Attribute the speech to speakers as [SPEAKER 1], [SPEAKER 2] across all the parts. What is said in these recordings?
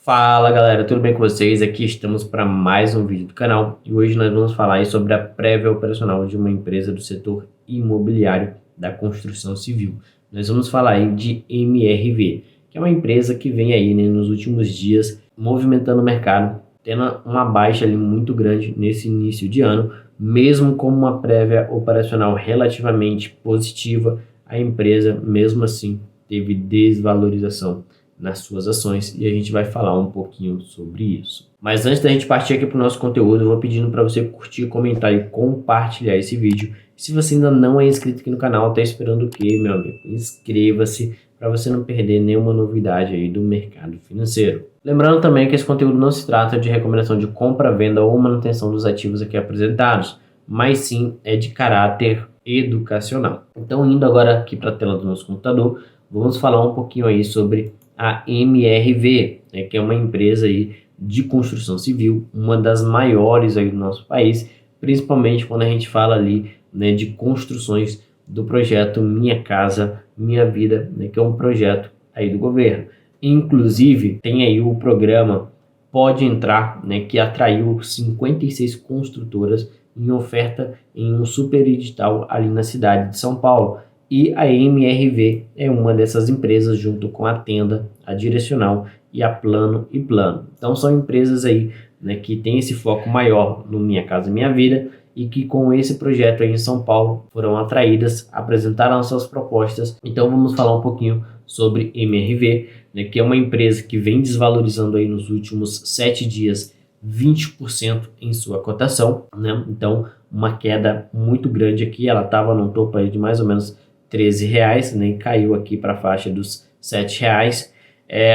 [SPEAKER 1] Fala galera, tudo bem com vocês? Aqui estamos para mais um vídeo do canal e hoje nós vamos falar aí sobre a prévia operacional de uma empresa do setor imobiliário da construção civil. Nós vamos falar aí de MRV, que é uma empresa que vem aí, né, nos últimos dias movimentando o mercado, tendo uma baixa ali muito grande nesse início de ano, mesmo com uma prévia operacional relativamente positiva, a empresa mesmo assim teve desvalorização nas suas ações e a gente vai falar um pouquinho sobre isso. Mas antes da gente partir aqui para o nosso conteúdo, eu vou pedindo para você curtir, comentar e compartilhar esse vídeo. Se você ainda não é inscrito aqui no canal, tá esperando o quê, meu amigo? Inscreva-se para você não perder nenhuma novidade aí do mercado financeiro. Lembrando também que esse conteúdo não se trata de recomendação de compra, venda ou manutenção dos ativos aqui apresentados, mas sim é de caráter educacional. Então, indo agora aqui para a tela do nosso computador, vamos falar um pouquinho aí sobre a MRV, né, que é uma empresa aí de construção civil, uma das maiores aí do nosso país, principalmente quando a gente fala ali, né, de construções do projeto Minha Casa Minha Vida, né, que é um projeto aí do governo. Inclusive, tem aí o programa Pode Entrar, né, que atraiu 56 construtoras em oferta em um super edital ali na cidade de São Paulo. E a MRV é uma dessas empresas, junto com a Tenda, a Direcional e a Plano e Plano. Então são empresas aí, né, que tem esse foco maior no Minha Casa Minha Vida e que com esse projeto aí em São Paulo foram atraídas, apresentaram suas propostas. Então vamos falar um pouquinho sobre MRV, né, que é uma empresa que vem desvalorizando aí nos últimos 7 dias 20% em sua cotação, né? Então uma queda muito grande aqui, ela estava no topo aí de mais ou menos R$13, né? Caiu aqui para a faixa dos R$7.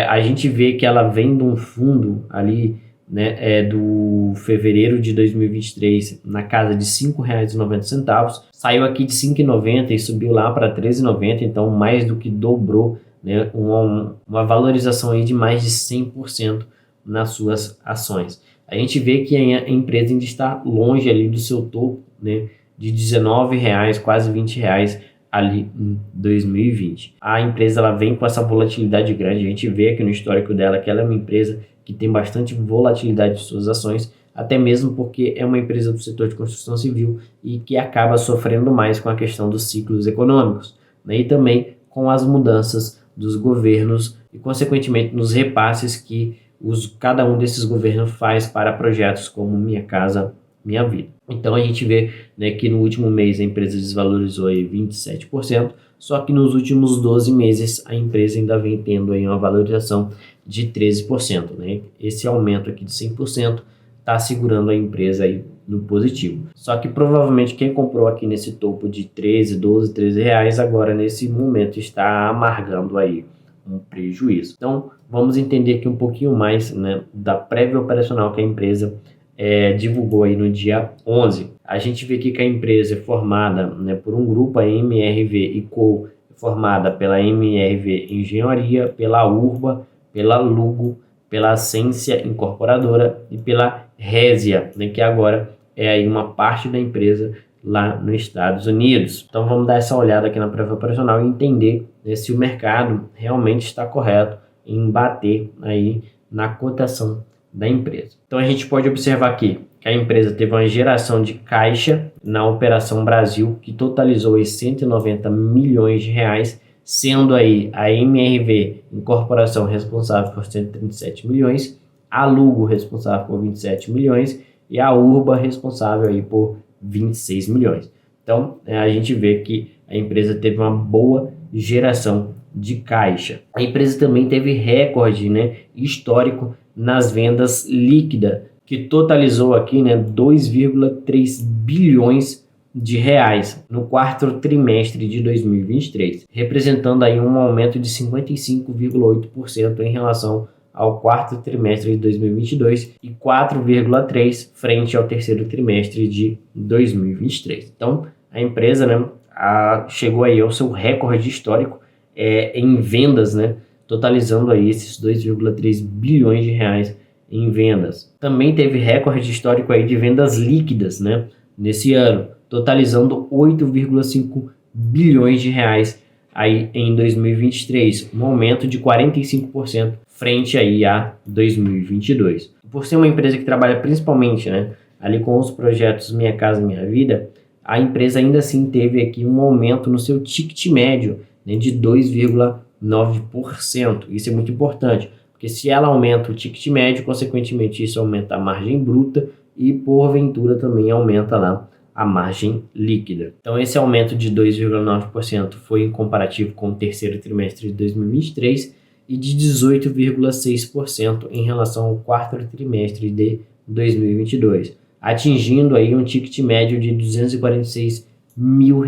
[SPEAKER 1] A gente vê que ela vem de um fundo ali, né, do fevereiro de 2023 na casa de R$5,90, saiu aqui de R$5,90 e subiu lá para R$13,90, então mais do que dobrou, né, uma valorização aí de mais de 100% nas suas ações. A gente vê que a empresa ainda está longe ali do seu topo, né, de R$19, quase R$20 ali em 2020. A empresa ela vem com essa volatilidade grande, a gente vê aqui no histórico dela que ela é uma empresa que tem bastante volatilidade de suas ações, até mesmo porque é uma empresa do setor de construção civil e que acaba sofrendo mais com a questão dos ciclos econômicos, né, e também com as mudanças dos governos e consequentemente nos repasses que cada um desses governos faz para projetos como Minha Casa Minha Vida. Então a gente vê, né, que no último mês a empresa desvalorizou aí 27%, só que nos últimos 12 meses a empresa ainda vem tendo aí uma valorização de 13%, né? Esse aumento aqui de 100% está segurando a empresa aí no positivo. Só que provavelmente quem comprou aqui nesse topo de 13, 12, 13 reais, agora nesse momento está amargando aí um prejuízo. Então vamos entender aqui um pouquinho mais, né, da prévia operacional que a empresa divulgou aí no dia 11. A gente vê aqui que a empresa é formada, né, por um grupo, a MRV & Co, formada pela MRV Engenharia, pela Urba, pela Lugo, pela Ascensia Incorporadora e pela Resia, né, que agora é aí uma parte da empresa lá nos Estados Unidos. Então vamos dar essa olhada aqui na prévia operacional e entender, né, se o mercado realmente está correto em bater aí na cotação da empresa. Então a gente pode observar aqui que a empresa teve uma geração de caixa na Operação Brasil que totalizou aí R$190 milhões, sendo aí a MRV Incorporação responsável por 137 milhões, a Lugo responsável por 27 milhões e a Urba responsável aí por 26 milhões. Então a gente vê que a empresa teve uma boa geração de caixa. A empresa também teve recorde, né, histórico nas vendas líquidas, que totalizou aqui, né, 2,3 bilhões de reais no quarto trimestre de 2023, representando aí um aumento de 55,8% em relação ao quarto trimestre de 2022 e 4,3% frente ao terceiro trimestre de 2023. Então, a empresa, né, chegou aí ao seu recorde histórico em vendas, né, totalizando aí esses 2,3 bilhões de reais em vendas. Também teve recorde histórico aí de vendas líquidas, né, nesse ano, totalizando 8,5 bilhões de reais aí em 2023, um aumento de 45% frente aí a 2022. Por ser uma empresa que trabalha principalmente, né, ali com os projetos Minha Casa Minha Vida, a empresa ainda assim teve aqui um aumento no seu ticket médio, né, de 2,9%. Isso é muito importante, porque se ela aumenta o ticket médio, consequentemente isso aumenta a margem bruta e porventura também aumenta lá a margem líquida. Então esse aumento de 2,9% foi em comparativo com o terceiro trimestre de 2023 e de 18,6% em relação ao quarto trimestre de 2022, atingindo aí um ticket médio de R$246 mil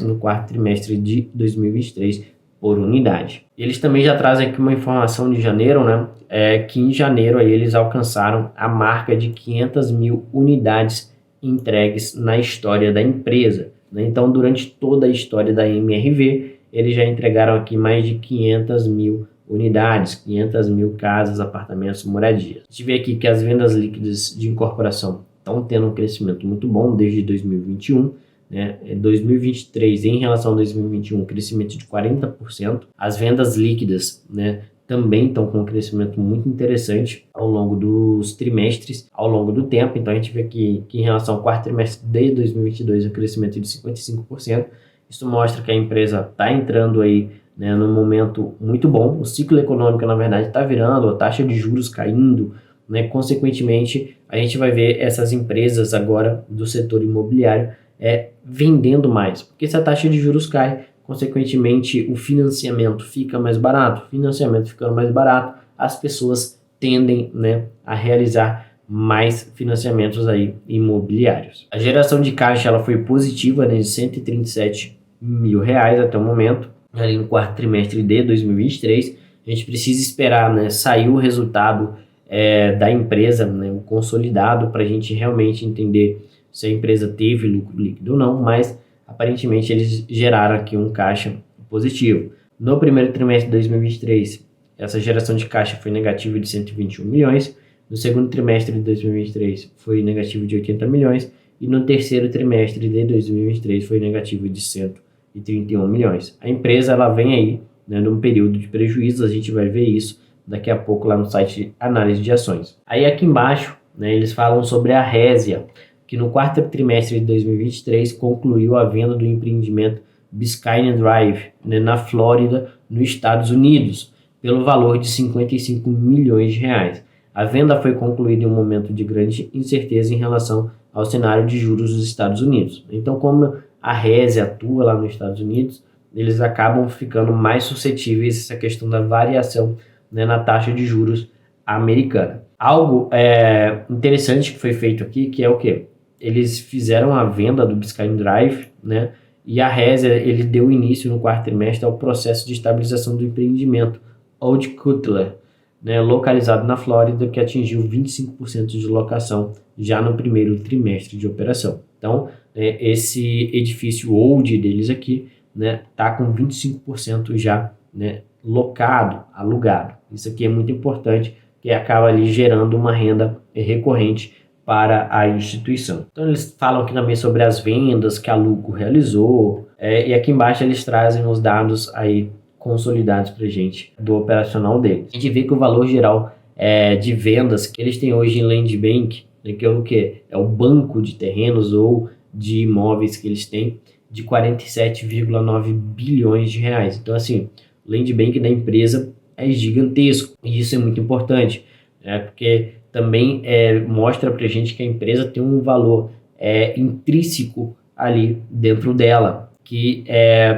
[SPEAKER 1] no quarto trimestre de 2023 por unidade. Eles também já trazem aqui uma informação de janeiro, né? Que em janeiro aí eles alcançaram a marca de 500 mil unidades entregues na história da empresa, né? Então, durante toda a história da MRV, eles já entregaram aqui mais de 500 mil unidades, 500 mil casas, apartamentos, moradias. A gente vê aqui que as vendas líquidas de incorporação estão tendo um crescimento muito bom desde 2021, né? 2023 em relação a 2021, crescimento de 40%. As vendas líquidas, né, também estão com um crescimento muito interessante ao longo dos trimestres, ao longo do tempo. Então a gente vê que em relação ao quarto trimestre de 2022, um crescimento de 55%. Isso mostra que a empresa está entrando aí, né, num momento muito bom. O ciclo econômico, na verdade, está virando, a taxa de juros caindo, né? Consequentemente, a gente vai ver essas empresas agora do setor imobiliário vendendo mais, porque se a taxa de juros cai, consequentemente o financiamento fica mais barato. Financiamento ficando mais barato, as pessoas tendem, né, a realizar mais financiamentos aí imobiliários. A geração de caixa ela foi positiva, né, de R$137 mil até o momento, ali no quarto trimestre de 2023. A gente precisa esperar, né, sair o resultado da empresa, né, o consolidado, para a gente realmente entender se a empresa teve lucro líquido ou não, mas aparentemente eles geraram aqui um caixa positivo. No primeiro trimestre de 2023, essa geração de caixa foi negativa de 121 milhões, no segundo trimestre de 2023 foi negativo de 80 milhões e no terceiro trimestre de 2023 foi negativo de 131 milhões. A empresa ela vem aí, né, num período de prejuízo, a gente vai ver isso daqui a pouco lá no site Análise de Ações. Aí aqui embaixo, né, eles falam sobre a Resia, que no quarto trimestre de 2023 concluiu a venda do empreendimento Biscayne Drive, né, na Flórida, nos Estados Unidos, pelo valor de 55 milhões de reais. A venda foi concluída em um momento de grande incerteza em relação ao cenário de juros dos Estados Unidos. Então, como a Resia atua lá nos Estados Unidos, eles acabam ficando mais suscetíveis a essa questão da variação, né, na taxa de juros americana. Algo interessante que foi feito aqui, que é o quê? Eles fizeram a venda do Biscayne Drive, né? E a Resia ele deu início no quarto trimestre ao processo de estabilização do empreendimento Old Cutler, né, localizado na Flórida, que atingiu 25% de locação já no primeiro trimestre de operação. Então, esse edifício Old deles aqui, né, tá com 25% já, né, locado, alugado. Isso aqui é muito importante, que acaba ali gerando uma renda recorrente para a instituição. Então eles falam aqui também sobre as vendas que a Luco realizou, e aqui embaixo eles trazem os dados aí consolidados para a gente do operacional deles. A gente vê que o valor geral de vendas que eles têm hoje em Land Bank, né, que é o que? É o banco de terrenos ou de imóveis que eles têm, de 47,9 bilhões de reais. Então assim, o Land Bank da empresa é gigantesco e isso é muito importante, né, porque também mostra para a gente que a empresa tem um valor intrínseco ali dentro dela, que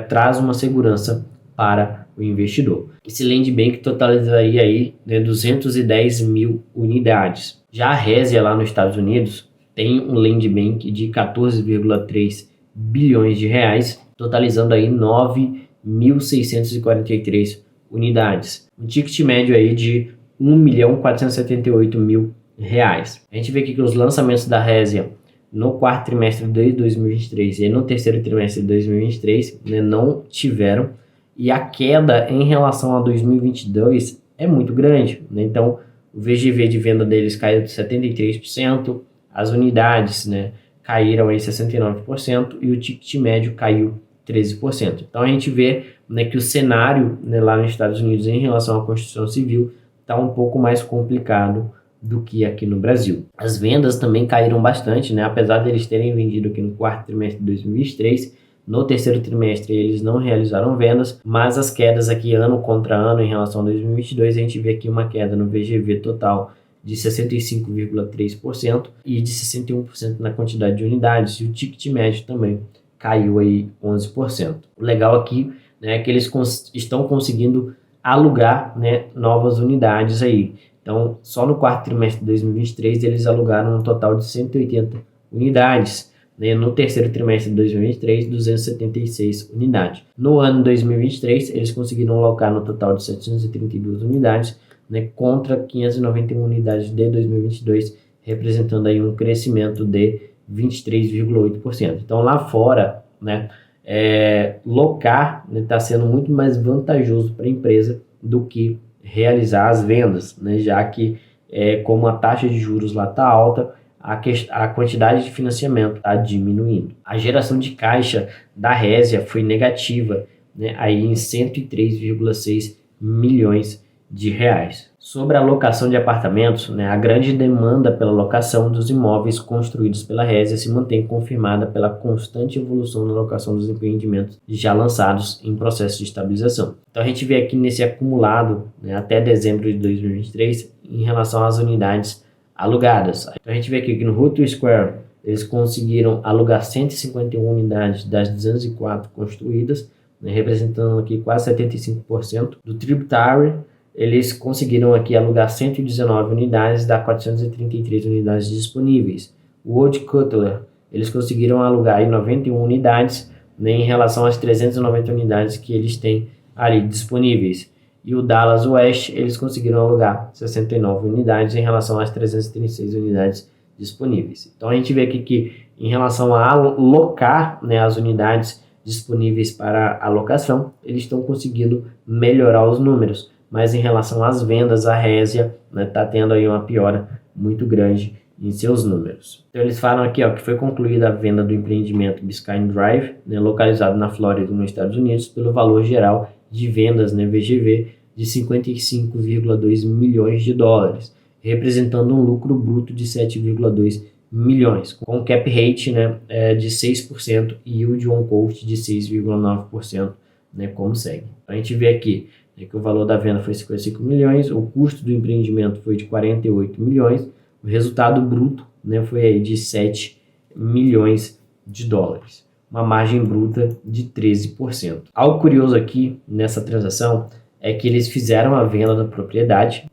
[SPEAKER 1] traz uma segurança para o investidor. Esse Land Bank totalizaria aí, né, 210 mil unidades. Já a Resia lá nos Estados Unidos tem um Land Bank de 14,3 bilhões de reais, totalizando aí 9.643 unidades. Um ticket médio aí de R$1.478.000. A gente vê aqui que os lançamentos da Resia no quarto trimestre de 2023 e no terceiro trimestre de 2023, né, não tiveram, e a queda em relação a 2022 é muito grande, né? Então o VGV de venda deles caiu de 73%, as unidades, né, caíram aí 69% e o ticket médio caiu 13%. Então a gente vê, né, que o cenário, né, lá nos Estados Unidos em relação à construção civil está um pouco mais complicado do que aqui no Brasil. As vendas também caíram bastante, né? Apesar de eles terem vendido aqui no quarto trimestre de 2023, no terceiro trimestre eles não realizaram vendas, mas as quedas aqui ano contra ano em relação a 2022, a gente vê aqui uma queda no VGV total de 65,3% e de 61% na quantidade de unidades, e o ticket médio também caiu aí 11%. O legal aqui, né, é que eles estão conseguindo alugar, né, novas unidades aí. Então, só no quarto trimestre de 2023 eles alugaram um total de 180 unidades. Né? No terceiro trimestre de 2023, 276 unidades. No ano de 2023, eles conseguiram alocar no total de 732 unidades, né, contra 591 unidades de 2022, representando aí um crescimento de 23,8%. Então, lá fora, né, locar está sendo muito mais vantajoso para a empresa do que realizar as vendas, né, já que como a taxa de juros lá está alta, a quantidade de financiamento está diminuindo. A geração de caixa da Resia foi negativa, né, aí em 103,6 milhões de reais. Sobre a locação de apartamentos, né, a grande demanda pela locação dos imóveis construídos pela Resia se mantém confirmada pela constante evolução na locação dos empreendimentos já lançados em processo de estabilização. Então a gente vê aqui nesse acumulado, né, até dezembro de 2023 em relação às unidades alugadas. Então a gente vê aqui que no Ruto Square eles conseguiram alugar 151 unidades das 204 construídas, né, representando aqui quase 75%. Do Tributary eles conseguiram aqui alugar 119 unidades das 433 unidades disponíveis. O Old Cutler, eles conseguiram alugar aí 91 unidades, né, em relação às 390 unidades que eles têm ali disponíveis. E o Dallas West, eles conseguiram alugar 69 unidades em relação às 336 unidades disponíveis. Então a gente vê aqui que em relação a alocar, né, as unidades disponíveis para alocação, eles estão conseguindo melhorar os números. Mas em relação às vendas, a Resia está tendo aí uma piora muito grande em seus números. Então eles falam aqui que foi concluída a venda do empreendimento Biscayne Drive, né, localizado na Flórida, nos Estados Unidos, pelo valor geral de vendas, né, VGV, de 55,2 milhões de dólares, representando um lucro bruto de 7,2 milhões, com cap rate, né, de 6% e yield on cost de 6,9%, né, como segue. Então a gente vê aqui que o valor da venda foi 55 milhões, o custo do empreendimento foi de 48 milhões, o resultado bruto, né, foi aí de 7 milhões de dólares, uma margem bruta de 13%. Algo curioso aqui nessa transação é que eles fizeram a venda da propriedade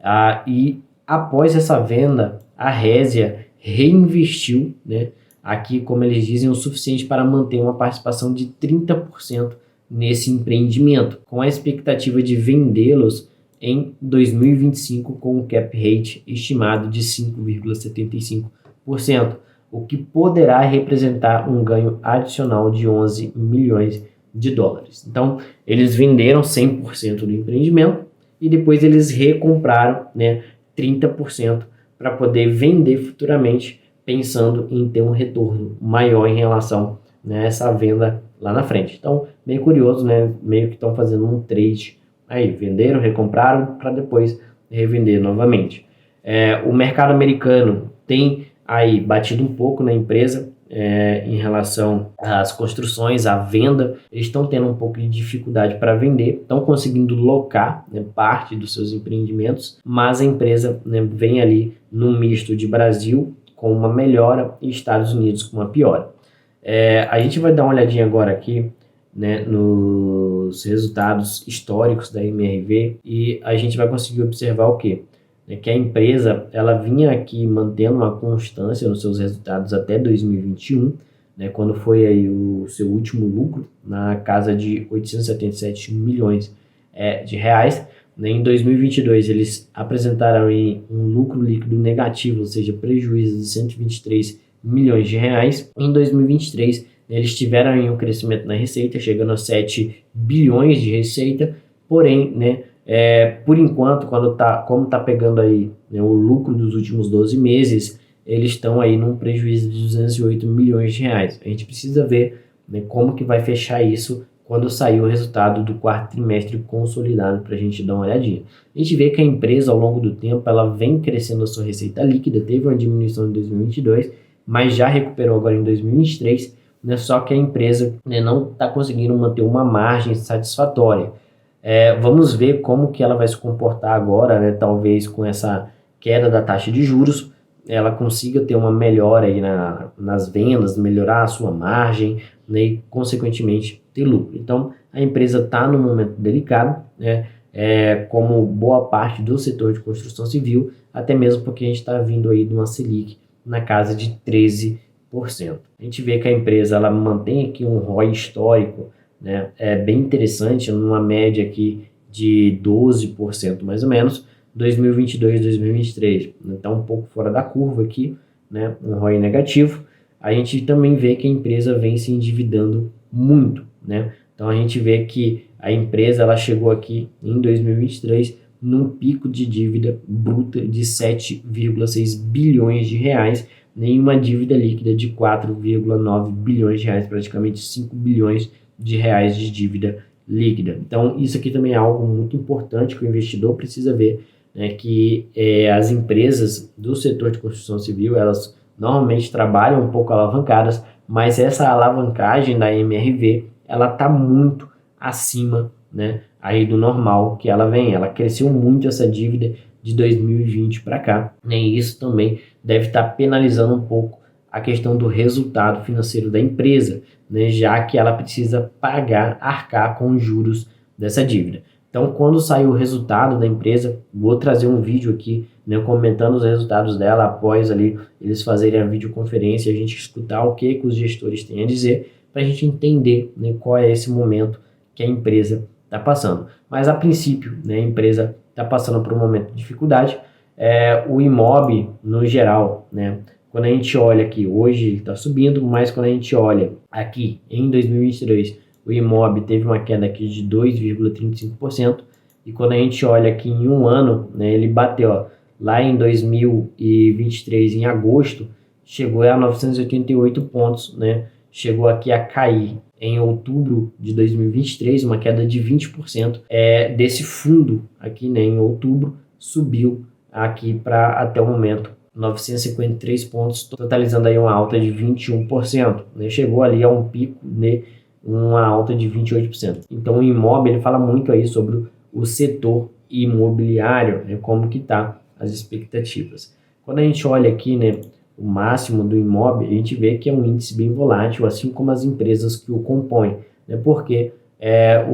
[SPEAKER 1] e após essa venda, a Resia reinvestiu, né, aqui, como eles dizem, o suficiente para manter uma participação de 30% nesse empreendimento, com a expectativa de vendê-los em 2025 com um cap rate estimado de 5,75%, o que poderá representar um ganho adicional de 11 milhões de dólares. Então, eles venderam 100% do empreendimento e depois eles recompraram, né, 30% para poder vender futuramente, pensando em ter um retorno maior em relação, né, a essa venda lá na frente. Então, bem curioso, né? Meio que estão fazendo um trade aí, venderam, recompraram para depois revender novamente. O mercado americano tem aí batido um pouco na empresa em relação às construções, à venda. Eles estão tendo um pouco de dificuldade para vender, estão conseguindo locar, né, parte dos seus empreendimentos, mas a empresa, né, vem ali no misto de Brasil com uma melhora e Estados Unidos com uma piora. A gente vai dar uma olhadinha agora aqui, né, nos resultados históricos da MRV e a gente vai conseguir observar o quê? Que a empresa ela vinha aqui mantendo uma constância nos seus resultados até 2021, né, quando foi aí o seu último lucro na casa de 877 milhões de reais. Né. Em 2022 eles apresentaram aí um lucro líquido negativo, ou seja, prejuízo de 123 milhões de reais. Em 2023 eles tiveram aí um crescimento na receita, chegando a 7 bilhões de receita, porém, né, por enquanto, como tá pegando aí, né, o lucro dos últimos 12 meses, eles estão aí num prejuízo de 208 milhões de reais. A gente precisa ver, né, como que vai fechar isso quando saiu o resultado do quarto trimestre consolidado, para a gente dar uma olhadinha. A gente vê que a empresa, ao longo do tempo, ela vem crescendo a sua receita líquida, teve uma diminuição em 2022, mas já recuperou agora em 2023, né? Só que a empresa, né, não está conseguindo manter uma margem satisfatória. Vamos ver como que ela vai se comportar agora, né? Talvez com essa queda da taxa de juros, ela consiga ter uma melhora aí nas vendas, melhorar a sua margem, né, e consequentemente ter lucro. Então a empresa está num momento delicado, né, como boa parte do setor de construção civil, até mesmo porque a gente está vindo aí de uma Selic na casa de 13%. A gente vê que a empresa ela mantém aqui um ROI histórico, né, bem interessante, numa média aqui de 12% mais ou menos, 2022, 2023, então um pouco fora da curva aqui, né, um ROI negativo. A gente também vê que a empresa vem se endividando muito, né? Então a gente vê que a empresa ela chegou aqui em 2023 num pico de dívida bruta de 7,6 bilhões de reais, em uma dívida líquida de 4,9 bilhões de reais, praticamente 5 bilhões de reais de dívida líquida. Então isso aqui também é algo muito importante que o investidor precisa ver, né, que as empresas do setor de construção civil, elas normalmente trabalham um pouco alavancadas, mas essa alavancagem da MRV, ela está muito acima, né, aí do normal que ela vem. Ela cresceu muito essa dívida de 2020 para cá, né, e isso também deve estar penalizando um pouco a questão do resultado financeiro da empresa, né, já que ela precisa arcar com os juros dessa dívida. Então, quando sair o resultado da empresa, vou trazer um vídeo aqui, né, comentando os resultados dela após ali eles fazerem a videoconferência, a gente escutar o que os gestores têm a dizer, para a gente entender, né, qual é esse momento que a empresa está passando. Mas a princípio, né, a empresa está passando por um momento de dificuldade. O IMOB, no geral, né, quando a gente olha aqui, hoje ele está subindo, mas quando a gente olha aqui em 2023, o IMOB teve uma queda aqui de 2,35%, e quando a gente olha aqui em um ano, né, ele bateu lá em 2023, em agosto, chegou a 988 pontos, né, chegou aqui a cair em outubro de 2023, uma queda de 20%, desse fundo aqui, né, em outubro, subiu aqui para, até o momento, 953 pontos, totalizando aí uma alta de 21%, né, chegou ali a um pico, né, uma alta de 28%. Então o IMOB ele fala muito aí sobre o setor imobiliário, né, como que tá as expectativas. Quando a gente olha aqui, né, o máximo do IMOB, a gente vê que é um índice bem volátil, assim como as empresas que o compõem, né, porque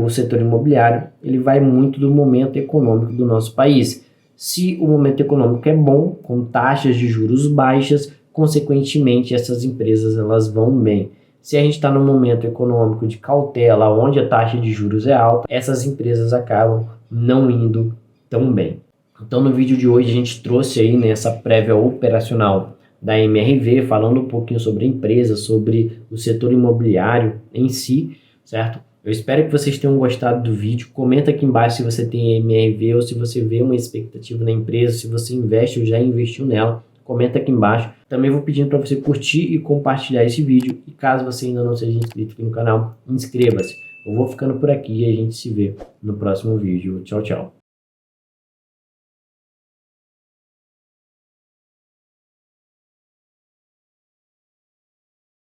[SPEAKER 1] o setor imobiliário ele vai muito do momento econômico do nosso país. Se o momento econômico é bom, com taxas de juros baixas, consequentemente essas empresas elas vão bem. Se a gente está num momento econômico de cautela, onde a taxa de juros é alta, essas empresas acabam não indo tão bem. Então no vídeo de hoje a gente trouxe aí nessa prévia operacional da MRV, falando um pouquinho sobre a empresa, sobre o setor imobiliário em si, certo? Eu espero que vocês tenham gostado do vídeo. Comenta aqui embaixo se você tem MRV ou se você vê uma expectativa na empresa, se você investe ou já investiu nela. Comenta aqui embaixo. Também vou pedindo para você curtir e compartilhar esse vídeo. E caso você ainda não seja inscrito aqui no canal, inscreva-se. Eu vou ficando por aqui e a gente se vê no próximo vídeo. Tchau, tchau.